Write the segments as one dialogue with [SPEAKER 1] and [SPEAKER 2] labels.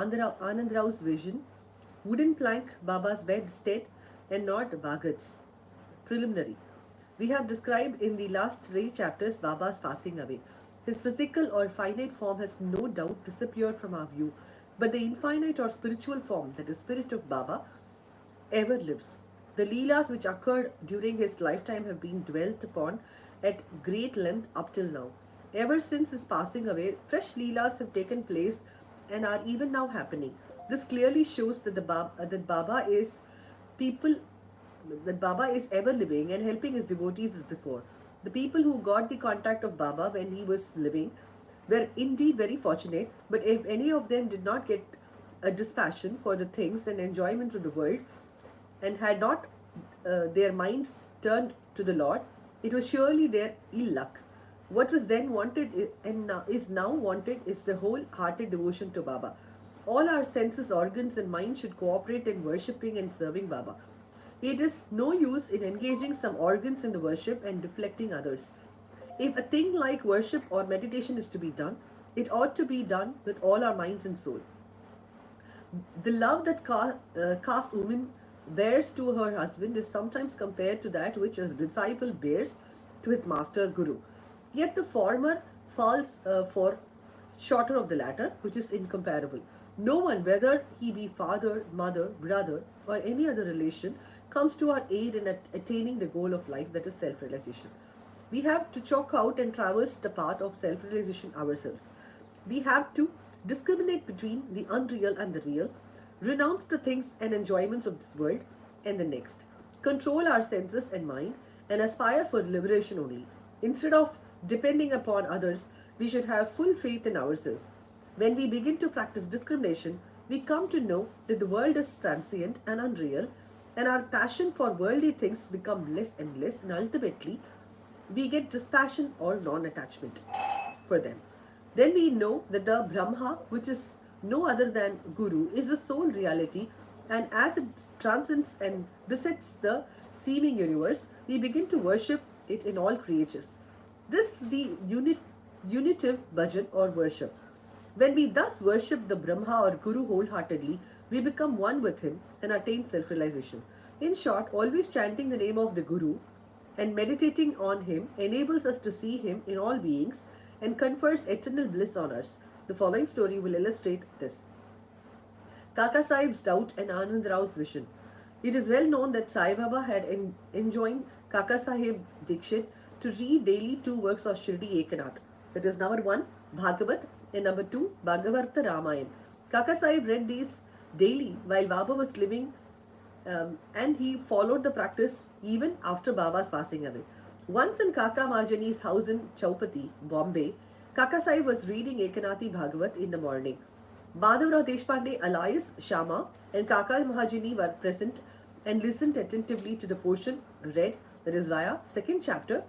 [SPEAKER 1] Anand Rao's vision, wooden plank Baba's bedstead, and not Bhagat's. Preliminary. We have described in the last three chapters Baba's passing away. His physical or finite form has no doubt disappeared from our view, but the infinite or spiritual form, that is, spirit of Baba, ever lives. The Leelas which occurred during his lifetime have been dwelt upon at great length up till now. Ever since his passing away, fresh Leelas have taken place and are even now happening. This clearly shows that people Baba is ever living and helping his devotees as before. The people who got the contact of Baba when he was living were indeed very fortunate, but if any of them did not get a dispassion for the things and enjoyments of the world, and had not their minds turned to the Lord, it was surely their ill luck. What was then wanted and now is now wanted is the wholehearted devotion to Baba. All our senses, organs, and mind should cooperate in worshipping and serving Baba. It is no use in engaging some organs in the worship and deflecting others. If a thing like worship or meditation is to be done, it ought to be done with all our minds and soul. The love that caste woman bears to her husband is sometimes compared to that which a disciple bears to his master guru. Yet the former falls for shorter of the latter, which is incomparable. No one, whether he be father, mother, brother, or any other relation, comes to our aid in attaining the goal of life, that is self-realization. We have to chalk out and traverse the path of self-realization ourselves. We have to discriminate between the unreal and the real, renounce the things and enjoyments of this world and the next, control our senses and mind, and aspire for liberation only. Instead of depending upon others, we should have full faith in ourselves. When we begin to practice discrimination, we come to know that the world is transient and unreal, and our passion for worldly things become less and less, and ultimately we get dispassion or non-attachment for them. Then we know that the Brahma, which is no other than Guru, is the sole reality, and as it transcends and besets the seeming universe, we begin to worship it in all creatures. This is the unitive bhajan or worship. When we thus worship the Brahma or Guru wholeheartedly, we become one with him and attain self-realization. In short, always chanting the name of the Guru and meditating on him enables us to see him in all beings and confers eternal bliss on us. The following story will illustrate this. Kaka Sahib's doubt and Anand Rao's vision. It is well known that Sai Baba had enjoined Kaka Sahib Dikshit to read daily two works of Shirdi Ekanath. That is number 1, Bhagavat, and number 2, Bhagavartha Ramayan. Kaka Sahib read these daily while Baba was living, and he followed the practice even after Baba's passing away. Once in Kaka Mahajani's house in Chaupati, Bombay, Kaka Sahib was reading Ekanathi Bhagavat in the morning. Madhavrao Deshpande, alias Shama, and Kaka Mahajani were present and listened attentively to the portion read, that is via second chapter,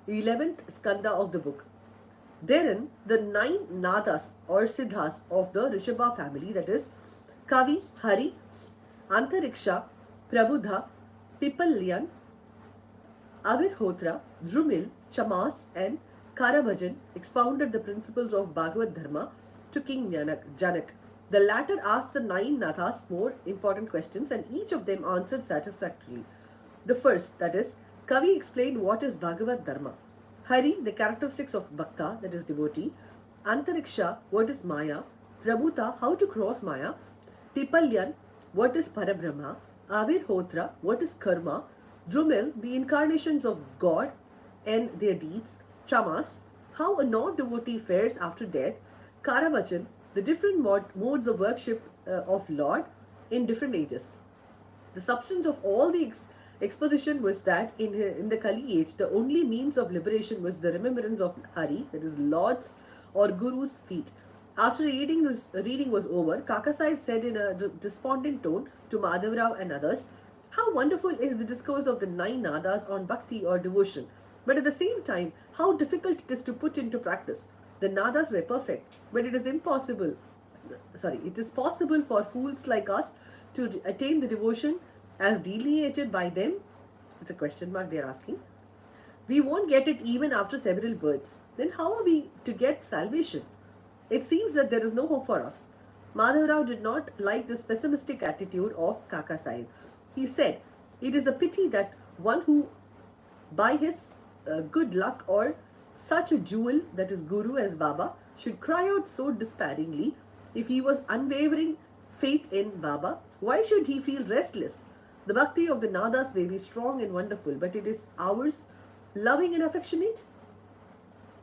[SPEAKER 1] 11th skanda of the book. Therein, the 9 nadas or siddhas of the Rishabha family, that is Kavi, Hari, Antariksha, Prabudha, Pipalyan, Avirhotra, Drumil, Chamas, and Karabhajan expounded the principles of Bhagavad Dharma to King Janak. The latter asked the 9 nathas more important questions, and each of them answered satisfactorily. The first, that is, Kavi explained what is Bhagavad Dharma. Hari, the characteristics of Bhakta, that is devotee. Antariksha, what is Maya. Prabhuta, how to cross Maya. Pipalyan, what is Parabrahma. Avirhotra, what is Karma. Drumil, the incarnations of God and their deeds. Chamas, how a non-devotee fares after death. Karavachan, the different modes of worship of Lord in different ages. The substance of all the exposition was that in the Kali age, the only means of liberation was the remembrance of Hari, that is Lord's or Guru's feet. After reading was over, Kaka Sahib said in a despondent tone to Madhavrao and others, "How wonderful is the discourse of the 9 nadas on bhakti or devotion, but at the same time, how difficult it is to put into practice. The nadas were perfect, but it is possible for fools like us to attain the devotion as delineated by them." It's a question mark they are asking. "We won't get it even after several births. Then how are we to get salvation? It seems that there is no hope for us." Madhav Rao did not like this pessimistic attitude of Kaka Sahib. He said, "It is a pity that one who, by his good luck or such a jewel that is Guru as Baba, should cry out so despairingly. If he was unwavering faith in Baba, why should he feel restless? The bhakti of the Nadas may be strong and wonderful, but it is ours, loving and affectionate.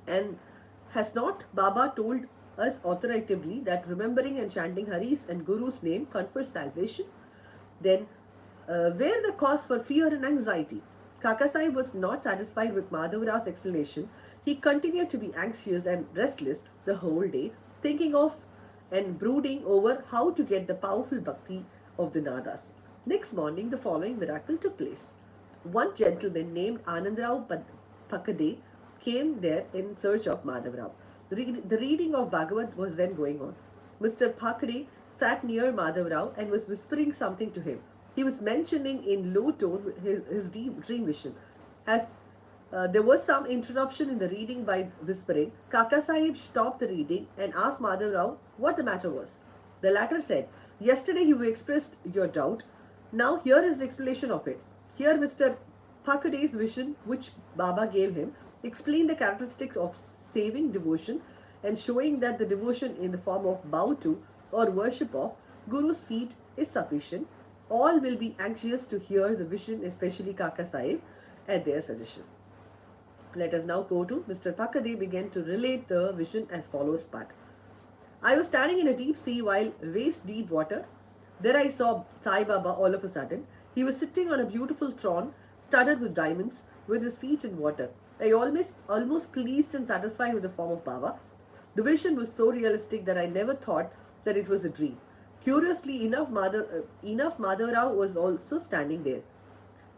[SPEAKER 1] And has not Baba told us authoritatively that remembering and chanting Hari's and Guru's name confers salvation? Then, where the cause for fear and anxiety?" Kaka Sahib was not satisfied with Madhav Rao's explanation. He continued to be anxious and restless the whole day, thinking of and brooding over how to get the powerful bhakti of the Nadas. Next morning, the following miracle took place. One gentleman named Anandrao Pakade came there in search of Madhav Rao. The reading of Bhagavad was then going on. Mr. Pakade sat near Madhav Rao and was whispering something to him. He was mentioning in low tone his deep dream vision. As there was some interruption in the reading by whispering, Kaka Sahib stopped the reading and asked Madhav Rao what the matter was. The latter said, "Yesterday you expressed your doubt. Now here is the explanation of it." Here Mr. Pakade's vision, which Baba gave him, explained the characteristics of saving devotion and showing that the devotion in the form of bow to or worship of Guru's feet is sufficient. All will be anxious to hear the vision, especially Kaka Sahib, at their suggestion. Let us now go to Mr. Pakade began to relate the vision as follows part. "I was standing in a deep sea while waist deep water. There I saw Sai Baba all of a sudden. He was sitting on a beautiful throne studded with diamonds with his feet in water. I almost pleased and satisfied with the form of Baba. The vision was so realistic that I never thought that it was a dream. Curiously enough, Madhav Rao was also standing there.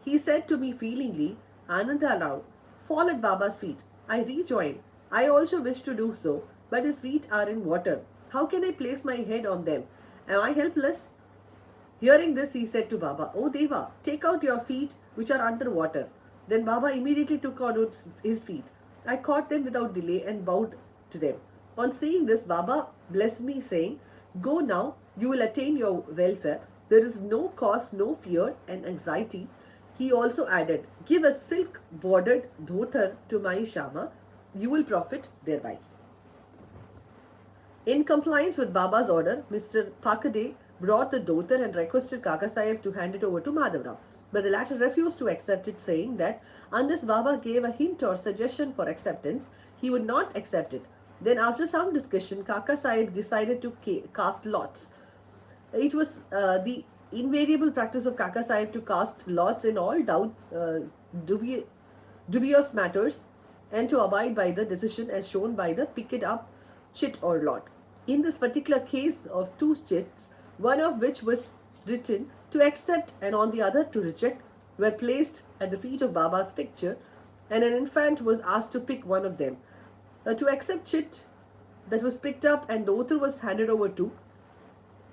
[SPEAKER 1] He said to me feelingly, 'Ananda Rao, fall at Baba's feet.' I rejoined, 'I also wish to do so, but his feet are in water. How can I place my head on them? Am I helpless?' Hearing this, he said to Baba, 'O Deva, take out your feet which are under water.' Then Baba immediately took out his feet. I caught them without delay and bowed to them. On seeing this, Baba blessed me, saying, 'Go now, you will attain your welfare. There is no cause, no fear and anxiety.' He also added, 'Give a silk bordered dhotar to my Shama. You will profit thereby.' In compliance with Baba's order, Mr. Pakade brought the dhotar and requested Kaka Sahib to hand it over to Madhav Rao. But the latter refused to accept it, saying that unless Baba gave a hint or suggestion for acceptance, he would not accept it. Then after some discussion, Kaka Sahib decided to cast lots. It was the invariable practice of Kaka Sahib to cast lots in all dubious matters and to abide by the decision as shown by the picked up chit or lot. In this particular case of two chits, one of which was written to accept and on the other to reject, were placed at the feet of Baba's picture, and an infant was asked to pick one of them. To accept chit that was picked up and the author was handed over to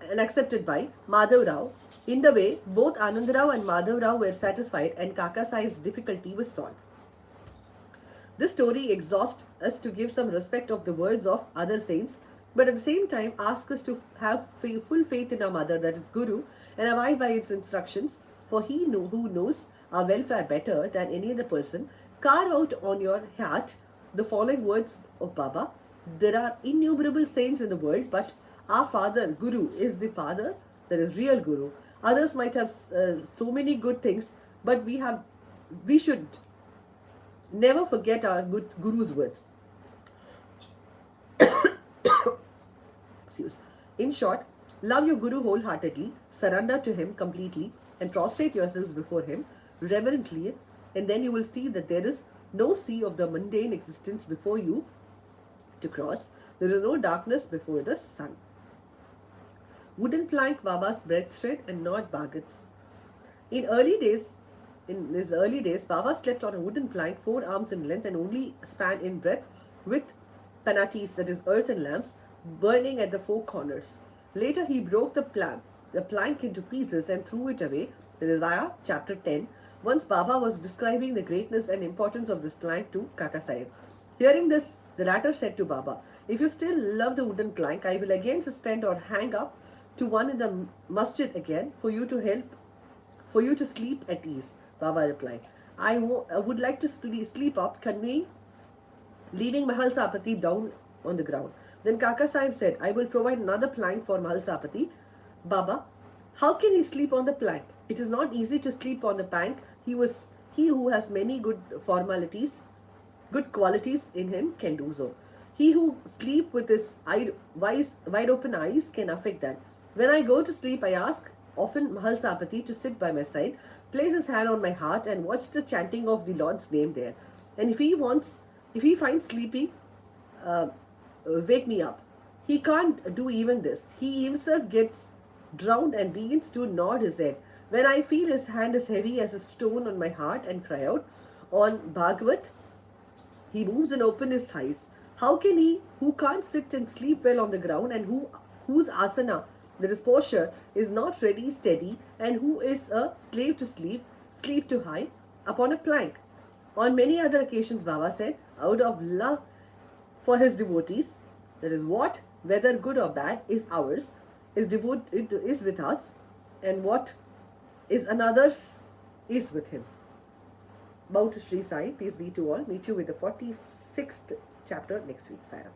[SPEAKER 1] and accepted by Madhav Rao. In the way, both Anand Rao and Madhav Rao were satisfied and Kaka Sahib's difficulty was solved. This story exhausts us to give some respect of the words of other saints, but at the same time asks us to have full faith in our mother, that is Guru, and abide by its instructions, for he who knows our welfare better than any other person. Carve out on your heart the following words of Baba. There are innumerable saints in the world, but our father, Guru, is the father, that is real Guru. Others might have so many good things, but we should never forget our good Guru's words. In short, love your Guru wholeheartedly, surrender to him completely, and prostrate yourselves before him reverently, and then you will see that there is no sea of the mundane existence before you to cross. There is no darkness before the sun. Wooden plank Baba's bedspread and not bagats. In his early days, Baba slept on a wooden plank, 4 arms in length and only span in breadth, with panatis, that is earthen lamps, burning at the 4 corners. Later he broke the plank into pieces and threw it away. That is via chapter 10. Once Baba was describing the greatness and importance of this plank to Kaka Sahib. Hearing this, the latter said to Baba, If you still love the wooden plank, I will again suspend or hang up to one in the masjid again for you to sleep at ease. Baba replied. I would like to sleep up, conveying leaving Mahal Sapati down on the ground. Then Kaka Sahib said, I will provide another plank for Mahal Sapati. Baba, how can he sleep on the plank? It is not easy to sleep on the plank. He who has many good qualities in him can do so. He who sleep with his wide open eyes can affect that. When I go to sleep, I ask often Mahal Sapati to sit by my side, place his hand on my heart, and watch the chanting of the Lord's name there. And if he finds sleepy, uh, wake me up. He can't do even this. He himself gets drowned and begins to nod his head. When I feel his hand is heavy as a stone on my heart and cry out, on Bhagavat, he moves and opens his eyes. How can he, who can't sit and sleep well on the ground and whose asana, that is posture, is not ready, steady, and who is a slave to sleep too high, upon a plank? On many other occasions, Baba said, out of love for his devotees, that is what, whether good or bad, is ours, it is with us, and what is another's is with him. Bow to Sri Sai, peace be to all. Meet you with the 46th chapter next week. Sai Ram.